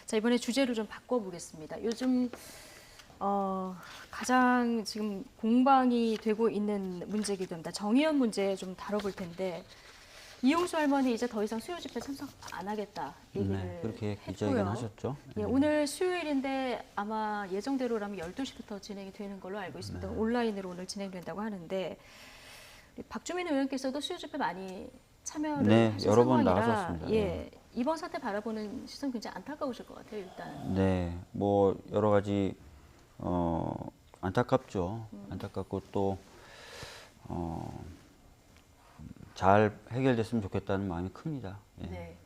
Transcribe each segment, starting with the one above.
자, 이번에 주제를 좀 바꿔보겠습니다. 요즘 가장 지금 공방이 되고 있는 문제이기도 합니다. 정의연 문제 좀 다뤄볼 텐데 이용수 할머니 이제 더 이상 수요 집회 참석 안 하겠다 얘기를 그렇게 했고요. 기자회견하셨죠. 예, 오늘 수요일인데 아마 예정대로라면 12시부터 진행이 되는 걸로 알고 있습니다. 온라인으로 오늘 진행된다고 하는데 박주민 의원께서도 수요 집회 많이 참여를 하신 여러 번 상황이라 나가셨습니다. 예, 이번 사태 바라보는 시선 굉장히 안타까우실 것 같아요. 일단. 네, 뭐 여러 가지 안타깝죠. 안타깝고 또 잘 해결됐으면 좋겠다는 마음이 큽니다. 예. 네.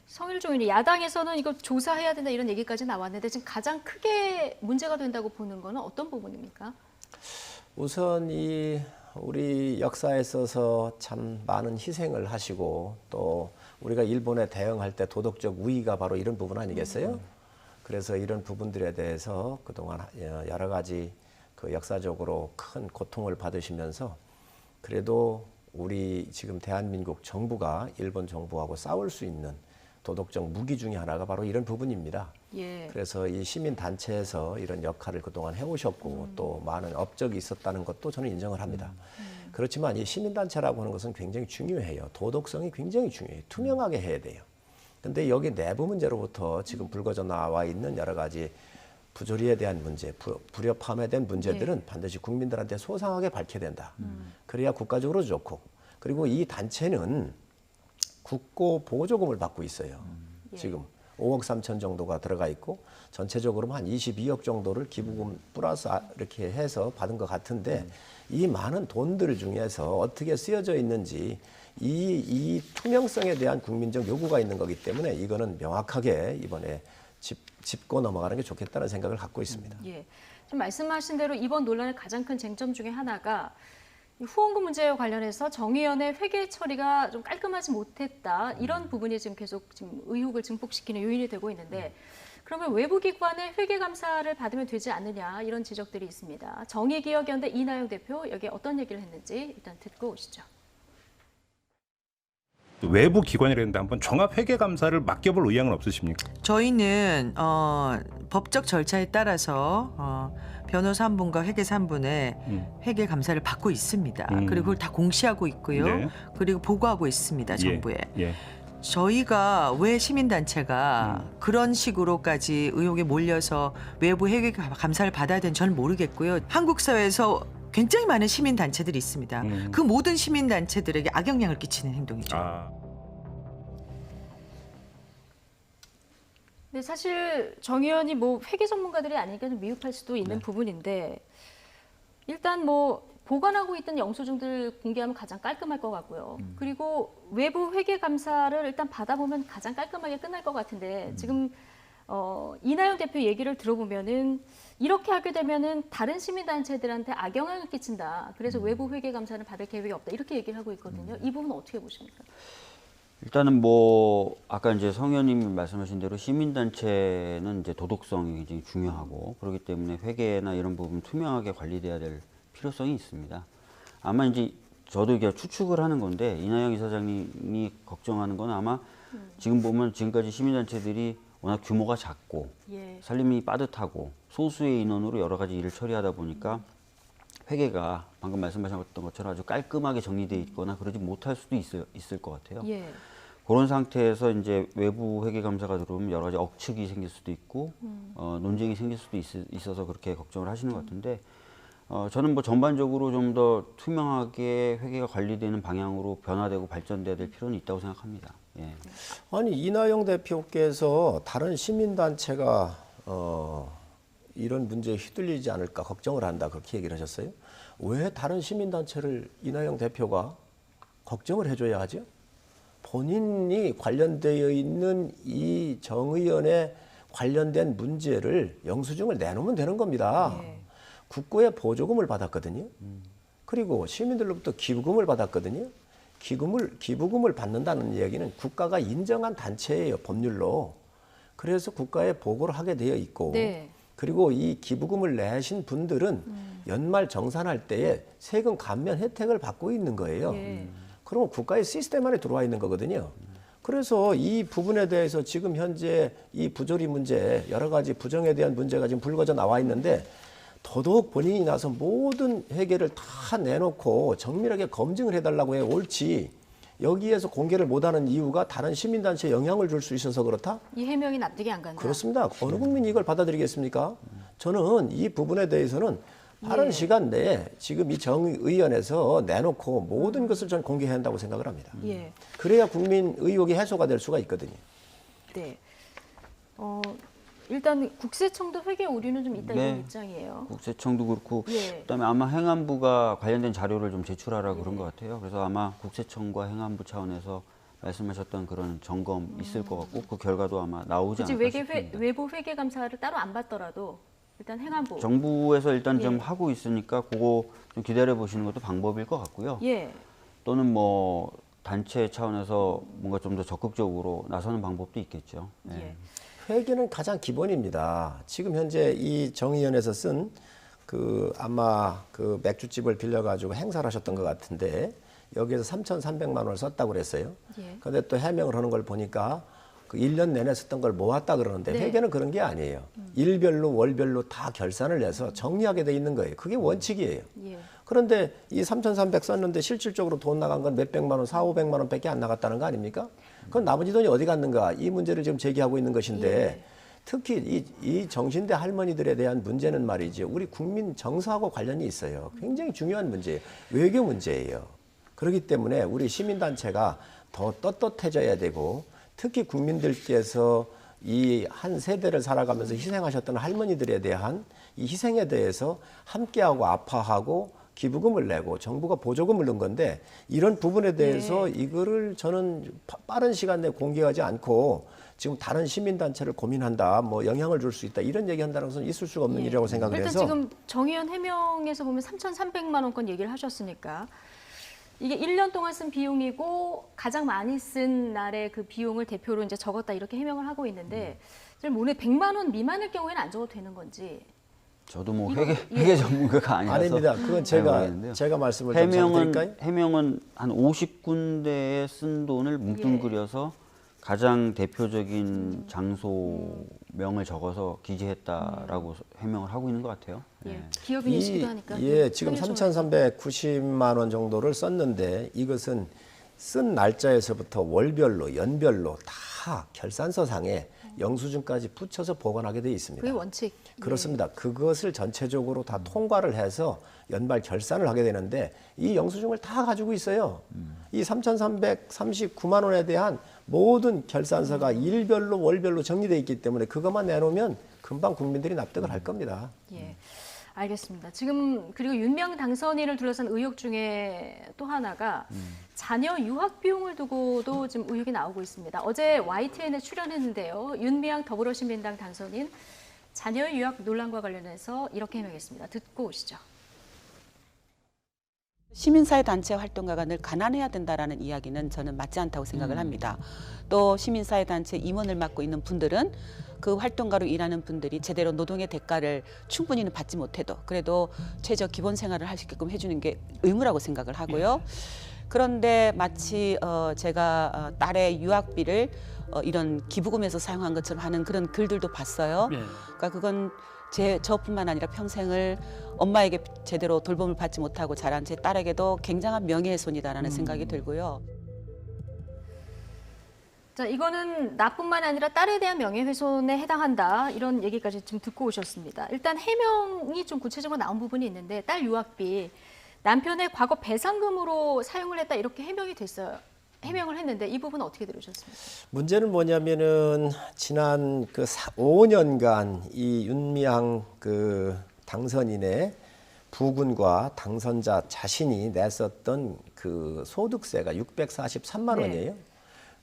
성일종 의원이 야당에서는 이거 조사해야 된다 이런 얘기까지 나왔는데 지금 가장 크게 문제가 된다고 보는 거는 어떤 부분입니까? 우선 우리 역사에 있어서 참 많은 희생을 하시고 또 우리가 일본에 대응할 때 도덕적 우위가 바로 이런 부분 아니겠어요? 그래서 이런 부분들에 대해서 그동안 여러 가지 그 역사적으로 큰 고통을 받으시면서 그래도 우리 지금 대한민국 정부가 일본 정부하고 싸울 수 있는 도덕적 무기 중에 하나가 바로 이런 부분입니다. 예. 그래서 이 시민단체에서 이런 역할을 그동안 해오셨고 또 많은 업적이 있었다는 것도 저는 인정을 합니다. 그렇지만 이 시민단체라고 하는 것은 굉장히 중요해요. 도덕성이 굉장히 중요해요. 투명하게 해야 돼요. 근데 여기 내부 문제로부터 지금 불거져 나와 있는 여러 가지 부조리에 대한 문제, 불협화음에 대한 문제들은 반드시 국민들한테 소상하게 밝혀야 된다. 그래야 국가적으로 좋고 그리고 이 단체는 국고 보조금을 받고 있어요. 지금 5억 3천 정도가 들어가 있고 전체적으로 한 22억 정도를 기부금 플러스 이렇게 해서 받은 것 같은데 이 많은 돈들 중에서 어떻게 쓰여져 있는지 이 투명성에 대한 국민적 요구가 있는 거기 때문에 이거는 명확하게 이번에 짚고 넘어가는 게 좋겠다는 생각을 갖고 있습니다. 예. 좀 말씀하신 대로 이번 논란의 가장 큰 쟁점 중에 하나가 이 후원금 문제와 관련해서 정의연의 회계 처리가 좀 깔끔하지 못했다 이런 부분이 지금 계속 지금 의혹을 증폭시키는 요인이 되고 있는데 그러면 외부 기관의 회계 감사를 받으면 되지 않느냐 이런 지적들이 있습니다. 정의기억연대 이나영 대표 여기에 어떤 얘기를 했는지 일단 듣고 오시죠. 외부 기관이라는데 한번 종합회계감사를 맡겨볼 의향은 없으십니까? 저희는 법적 절차에 따라서 변호사 한 분과 회계사 한 분의 회계 감사를 받고 있습니다. 그리고 그걸 다 공시하고 있고요. 네. 그리고 보고하고 있습니다. 정부에. 예. 저희가 왜 시민단체가 그런 식으로까지 의혹에 몰려서 외부 회계 감사를 받아야 되는지 저는 모르겠고요. 한국 사회에서 굉장히 많은 시민단체들이 있습니다. 그 모든 시민단체들에게 악영향을 끼치는 행동이죠. 네, 사실 정 의원이 뭐 회계 전문가들이 아니니까 좀 미흡할 수도 있는 부분인데 일단 뭐 보관하고 있던 영수증들 공개하면 가장 깔끔할 것 같고요. 그리고 외부 회계 감사를 일단 받아보면 가장 깔끔하게 끝날 것 같은데 지금 이나영 대표 얘기를 들어보면은 이렇게 하게 되면은 다른 시민단체들한테 악영향을 끼친다. 그래서 외부 회계 감사를 받을 계획이 없다. 이렇게 얘기를 하고 있거든요. 이 부분은 어떻게 보십니까? 일단은 뭐 아까 이제 성 의원님 말씀하신 대로 시민단체는 이제 도덕성이 굉장히 중요하고 그렇기 때문에 회계나 이런 부분 투명하게 관리돼야 될 필요성이 있습니다. 아마 이제 저도 이게 추측을 하는 건데 이나영 이사장님이 걱정하는 건 아마 지금 보면 지금까지 시민단체들이 워낙 규모가 작고 살림이 빠듯하고 소수의 인원으로 여러 가지 일을 처리하다 보니까 회계가 방금 말씀하셨던 것처럼 아주 깔끔하게 정리되어 있거나 그러지 못할 수도 있을 것 같아요. 그런 상태에서 이제 외부 회계 감사가 들어오면 여러 가지 억측이 생길 수도 있고 논쟁이 생길 수도 있어서 그렇게 걱정을 하시는 것 같은데 저는 뭐 전반적으로 좀 더 투명하게 회계가 관리되는 방향으로 변화되고 발전돼야 될 필요는 있다고 생각합니다. 예. 아니 이나영 대표께서 다른 시민단체가 이런 문제에 휘둘리지 않을까 걱정을 한다 그렇게 얘기를 하셨어요. 왜 다른 시민단체를 이나영 대표가 걱정을 해줘야 하죠? 본인이 관련되어 있는 이 정 의원에 관련된 문제를 영수증을 내놓으면 되는 겁니다. 국고에 보조금을 받았거든요. 그리고 시민들로부터 기부금을 받았거든요. 기부금을 받는다는 얘기는 국가가 인정한 단체예요, 법률로. 그래서 국가에 보고를 하게 되어 있고 그리고 이 기부금을 내신 분들은 연말 정산할 때에 세금 감면 혜택을 받고 있는 거예요. 그러면 국가의 시스템 안에 들어와 있는 거거든요. 그래서 이 부분에 대해서 지금 현재 이 부조리 문제, 여러 가지 부정에 대한 문제가 지금 불거져 나와 있는데 더더욱 본인이 나서 모든 회계를 다 내놓고 정밀하게 검증을 해달라고 해 옳지. 여기에서 공개를 못하는 이유가 다른 시민단체에 영향을 줄 수 있어서 그렇다? 이 해명이 납득이 안 간다. 그렇습니다. 어느 국민이 이걸 받아들이겠습니까? 저는 이 부분에 대해서는 빠른 시간 내에 지금 이 정의원에서 내놓고 모든 것을 저는 공개해야 한다고 생각을 합니다. 예. 그래야 국민 의혹이 해소가 될 수가 있거든요. 네. 일단 국세청도 회계 오류는 좀 있다 네. 이런 입장이에요. 국세청도 그렇고 예. 그다음에 아마 행안부가 관련된 자료를 좀 제출하라 그런 것 같아요. 그래서 아마 국세청과 행안부 차원에서 말씀하셨던 그런 점검 있을 것 같고 그 결과도 아마 나오지 굳이 않을까 싶습니다. 외부 회계 감사를 따로 안 받더라도 일단 행안부. 정부에서 일단 좀 예. 하고 있으니까 그거 좀 기다려 보시는 것도 방법일 것 같고요. 예. 또는 뭐 단체 차원에서 뭔가 좀 더 적극적으로 나서는 방법도 있겠죠. 예. 예. 회계는 가장 기본입니다. 지금 현재 이 정의원에서 쓴 그 아마 그 맥주집을 빌려가지고 행사를 하셨던 것 같은데 여기에서 3,300만 원을 썼다고 그랬어요. 예. 그런데 또 해명을 하는 걸 보니까 그 1년 내내 썼던 걸 모았다 그러는데 네. 회계는 그런 게 아니에요. 일별로 월별로 다 결산을 해서 정리하게 돼 있는 거예요. 그게 원칙이에요. 예. 그런데 이 3,300 썼는데 실질적으로 돈 나간 건 몇백만 원, 4,500만 원밖에 안 나갔다는 거 아닙니까? 그럼 나머지 돈이 어디 갔는가? 이 문제를 지금 제기하고 있는 것인데 예. 특히 이 정신대 할머니들에 대한 문제는 말이죠. 우리 국민 정서하고 관련이 있어요. 굉장히 중요한 문제예요. 외교 문제예요. 그렇기 때문에 우리 시민단체가 더 떳떳해져야 되고 특히 국민들께서 이 한 세대를 살아가면서 희생하셨던 할머니들에 대한 이 희생에 대해서 함께하고 아파하고 기부금을 내고 정부가 보조금을 넣은 건데 이런 부분에 대해서 이거를 저는 빠른 시간 내에 공개하지 않고 지금 다른 시민단체를 고민한다, 뭐 영향을 줄 수 있다 이런 얘기한다는 것은 있을 수가 없는 일이라고 생각을 일단 해서 지금 정의원 해명에서 보면 3,300만 원권 얘기를 하셨으니까 이게 1년 동안 쓴 비용이고 가장 많이 쓴 날의 그 비용을 대표로 이제 적었다 이렇게 해명을 하고 있는데 지금 오늘 100만 원 미만일 경우에는 안 적어도 되는 건지. 저도 뭐 이거- 회계 전문가가 아니라서 아닙니다. 그건 잘 모르겠는데요. 제가 말씀을 좀 드릴까요? 해명은 한 50군데에 쓴 돈을 뭉뚱그려서 가장 대표적인 장소명을 적어서 기재했다라고 해명을 하고 있는 것 같아요. 예. 기업인이시기도 하니까. 예, 지금 편의점 3,390만 원 정도를 썼는데 이것은 쓴 날짜에서부터 월별로 연별로 다 결산서상에 영수증까지 붙여서 보관하게 되어 있습니다. 그게 원칙. 그렇습니다. 그것을 전체적으로 다 통과를 해서 연말 결산을 하게 되는데 이 영수증을 다 가지고 있어요. 이 3,339만 원에 대한 모든 결산서가 일별로 월별로 정리되어 있기 때문에 그것만 내놓으면 금방 국민들이 납득을 할 겁니다. 예. 알겠습니다. 지금 그리고 윤미향 당선인을 둘러싼 의혹 중에 또 하나가 자녀 유학 비용을 두고도 지금 의혹이 나오고 있습니다. 어제 YTN에 출연했는데요. 윤미향 더불어시민당 당선인 자녀 유학 논란과 관련해서 이렇게 해명했습니다. 듣고 오시죠. 시민사회 단체 활동가가 늘 가난해야 된다라는 이야기는 저는 맞지 않다고 생각을 합니다. 또 시민사회 단체 임원을 맡고 있는 분들은 그 활동가로 일하는 분들이 제대로 노동의 대가를 충분히는 받지 못해도 그래도 최저 기본 생활을 할 수 있게끔 해주는 게 의무라고 생각을 하고요. 그런데 마치 제가 딸의 유학비를 이런 기부금에서 사용한 것처럼 하는 그런 글들도 봤어요. 그러니까 그건 저뿐만 아니라 평생을 엄마에게 제대로 돌봄을 받지 못하고 자란 제 딸에게도 굉장한 명예훼손이다라는 생각이 들고요. 자, 이거는 나뿐만 아니라 딸에 대한 명예훼손에 해당한다. 이런 얘기까지 지금 듣고 오셨습니다. 일단 해명이 좀 구체적으로 나온 부분이 있는데 딸 유학비 남편의 과거 배상금으로 사용을 했다 이렇게 해명이 됐어요. 해명을 했는데 이 부분은 어떻게 들으셨습니까? 문제는 뭐냐면은 지난 그 5년간 이 윤미향 그 당선인의 부군과 당선자 자신이 냈었던 그 소득세가 643만 원이에요.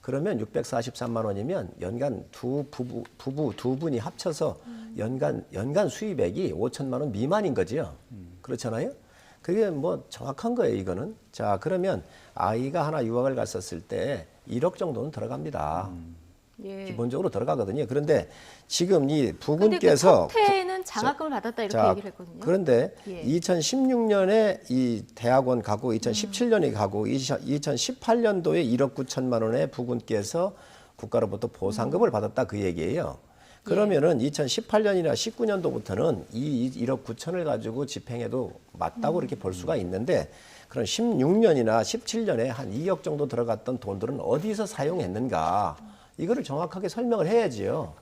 그러면 643만 원이면 연간 부부 두 분이 합쳐서 연간 수입액이 5천만 원 미만인 거죠. 그렇잖아요. 그게 뭐 정확한 거예요, 이거는. 자, 그러면 아이가 하나 유학을 갔었을 때 1억 정도는 들어갑니다. 예. 기본적으로 들어가거든요. 그런데 지금 이 근데 그 부군께서 첫해는 장학금을 받았다 이렇게 자, 얘기를 했거든요. 그런데 예. 2016년에 이 대학원 가고 2017년에 가고 2018년도에 1억 9천만 원의 부군께서 국가로부터 보상금을 받았다 그 얘기예요. 그러면은 2018년이나 19년도부터는 이 1억 9천을 가지고 집행해도 맞다고 이렇게 볼 수가 있는데 그런 16년이나 17년에 한 2억 정도 들어갔던 돈들은 어디서 사용했는가 이거를 정확하게 설명을 해야지요.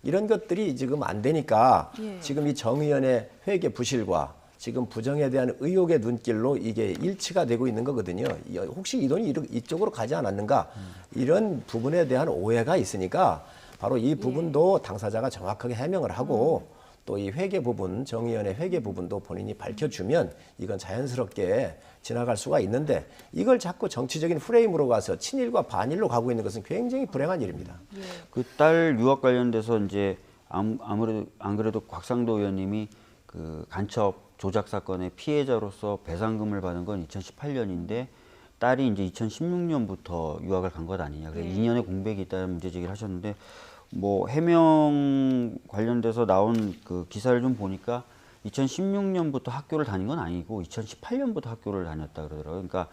이런 것들이 지금 안 되니까 예. 지금 이 정 의원의 회계 부실과 지금 부정에 대한 의혹의 눈길로 이게 일치가 되고 있는 거거든요. 혹시 이 돈이 이쪽으로 가지 않았는가 이런 부분에 대한 오해가 있으니까 바로 이 부분도 당사자가 정확하게 해명을 하고 또 이 회계 부분, 정 의원의 회계 부분도 본인이 밝혀주면 이건 자연스럽게 지나갈 수가 있는데 이걸 자꾸 정치적인 프레임으로 가서 친일과 반일로 가고 있는 것은 굉장히 불행한 일입니다. 그 딸 유학 관련돼서 이제 아무래도 안 그래도 곽상도 의원님이 그 간첩 조작 사건의 피해자로서 배상금을 받은 건 2018년인데 딸이 이제 2016년부터 유학을 간 것 아니냐. 그래서 2년의 공백이 있다는 문제 제기를 하셨는데 뭐 해명 관련돼서 나온 그 기사를 좀 보니까 2016년부터 학교를 다닌 건 아니고 2018년부터 학교를 다녔다 그러더라고요. 그러니까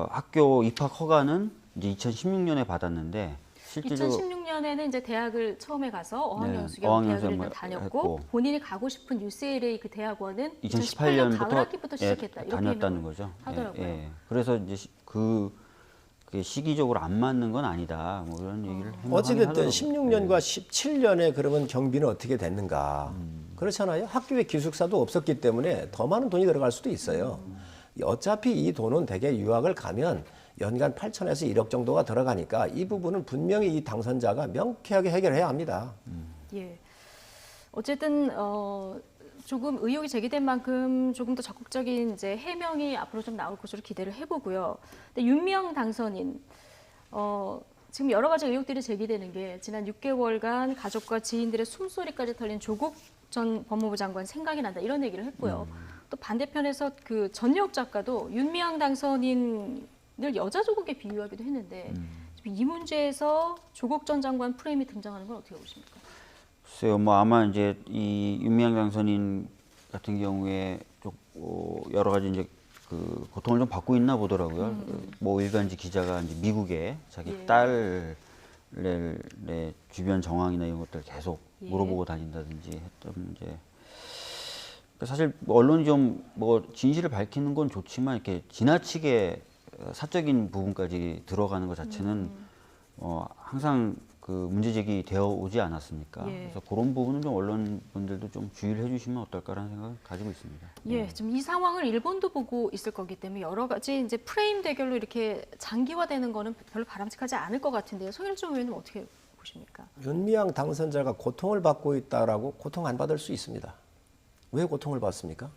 학교 입학 허가는 이제 2016년에 받았는데 실제로 2016년에는 이제 대학을 처음에 가서 어학연수 겸 어학연수 대학을 뭐 일단 다녔고 했고. 본인이 가고 싶은 UCLA 그 대학원은 2018년 2018년부터 가을 학기부터 시작했다 이렇게 다녔다는 해명을 거죠. 하더라고요. 그래서 이제 그게 시기적으로 안 맞는 건 아니다. 뭐 이런 얘기를 어찌됐든 하더라고요. 16년과 17년에 그러면 경비는 어떻게 됐는가. 그렇잖아요. 학교에 기숙사도 없었기 때문에 더 많은 돈이 들어갈 수도 있어요. 어차피 이 돈은 대개 유학을 가면 연간 8천에서 1억 정도가 들어가니까 이 부분은 분명히 이 당선자가 명쾌하게 해결해야 합니다. 예. 어쨌든 조금 의혹이 제기된 만큼 조금 더 적극적인 이제 해명이 앞으로 좀 나올 것으로 기대를 해보고요. 근데 윤미향 당선인 지금 여러 가지 의혹들이 제기되는 게 지난 6개월간 가족과 지인들의 숨소리까지 털린 조국 전 법무부 장관 생각이 난다 이런 얘기를 했고요. 또 반대편에서 그 전역 작가도 윤미향 당선인을 여자 조국에 비유하기도 했는데 이 문제에서 조국 전 장관 프레임이 등장하는 건 어떻게 보십니까? 글쎄요, 뭐 아마 이제 이 윤미향 당선인 같은 경우에 좀 여러 가지 이제 그 고통을 좀 받고 있나 보더라고요. 뭐 일간지 기자가 이제 미국에 자기 예. 딸의 주변 정황이나 이런 것들 계속 예. 물어보고 다닌다든지 했던 문제. 그러니까 사실 언론이 좀 뭐 진실을 밝히는 건 좋지만 이렇게 지나치게 사적인 부분까지 들어가는 것 자체는 항상 그 문제 제기되어 오지 않았습니까? 예. 그래서 그런 부분은 좀 언론분들도 좀 주의를 해주시면 어떨까라는 생각을 가지고 있습니다. 예, 지금 이 상황을 일본도 보고 있을 거기 때문에 여러 가지 이제 프레임 대결로 이렇게 장기화되는 거는 별로 바람직하지 않을 것 같은데요. 송일정 의원님 어떻게 보십니까? 윤미향 당선자가 고통을 받고 있다라고 고통 안 받을 수 있습니다. 왜 고통을 받습니까?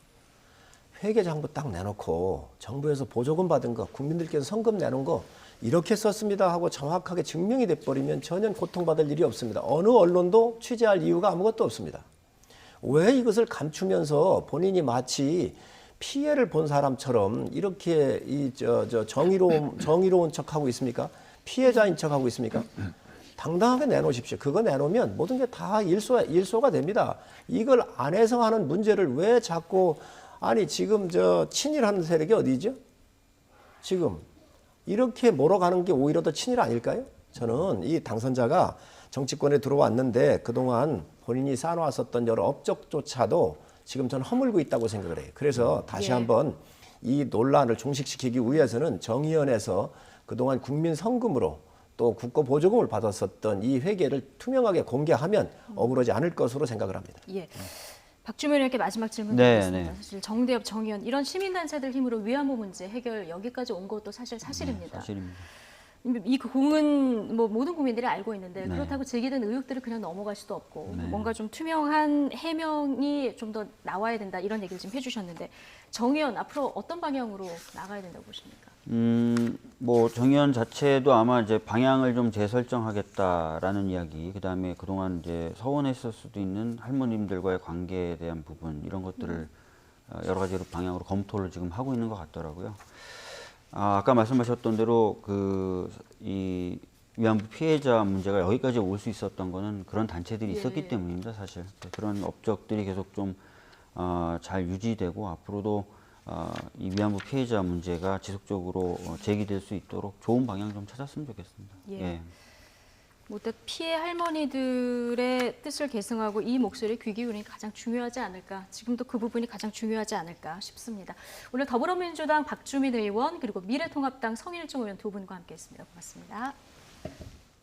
회계장부 딱 내놓고 정부에서 보조금 받은 거, 국민들께서 성금 내놓은 거 이렇게 썼습니다 하고 정확하게 증명이 돼버리면 전혀 고통받을 일이 없습니다. 어느 언론도 취재할 이유가 아무것도 없습니다. 왜 이것을 감추면서 본인이 마치 피해를 본 사람처럼 이렇게 정의로운 척하고 있습니까? 피해자인 척하고 있습니까? 당당하게 내놓으십시오. 그거 내놓으면 모든 게 다 일소가 됩니다. 이걸 안에서 하는 문제를 왜 자꾸 아니 지금 친일하는 세력이 어디죠? 지금 이렇게 몰아가는 게 오히려 더 친일 아닐까요? 저는 이 당선자가 정치권에 들어왔는데 그동안 본인이 쌓아놨었던 여러 업적조차도 지금 저는 허물고 있다고 생각을 해요. 그래서 다시 예. 한번 이 논란을 종식시키기 위해서는 정의연에서 그동안 국민 성금으로 또 국고 보조금을 받았었던 이 회계를 투명하게 공개하면 억울하지 않을 것으로 생각을 합니다. 예. 박주민 의원께 마지막 질문 네, 드리겠습니다. 네. 사실 정대협, 정의원 이런 시민단체들 힘으로 위안부 문제 해결 여기까지 온 것도 사실입니다. 사실입니다. 이 공은 뭐 모든 국민들이 알고 있는데 네. 그렇다고 제기된 의혹들을 그냥 넘어갈 수도 없고 뭔가 좀 투명한 해명이 좀 더 나와야 된다 이런 얘기를 지금 해주셨는데 정 의원 앞으로 어떤 방향으로 나가야 된다고 보십니까? 뭐 정의원 자체도 아마 이제 방향을 좀 재설정하겠다라는 이야기, 그 다음에 그동안 이제 서운했을 수도 있는 할머님들과의 관계에 대한 부분 이런 것들을 여러 가지 방향으로 검토를 지금 하고 있는 것 같더라고요. 아까 말씀하셨던 대로 이 위안부 피해자 문제가 여기까지 올 수 있었던 거는 그런 단체들이 예. 있었기 때문입니다, 사실. 그런 업적들이 계속 좀 잘 유지되고 앞으로도 이 위안부 피해자 문제가 지속적으로 제기될 수 있도록 좋은 방향 좀 찾았으면 좋겠습니다. 예. 뭐 피해 할머니들의 뜻을 계승하고 이 목소리에 귀 기울이는 게 가장 중요하지 않을까. 지금도 그 부분이 가장 중요하지 않을까 싶습니다. 오늘 더불어민주당 박주민 의원 그리고 미래통합당 성일종 의원 두 분과 함께했습니다. 고맙습니다.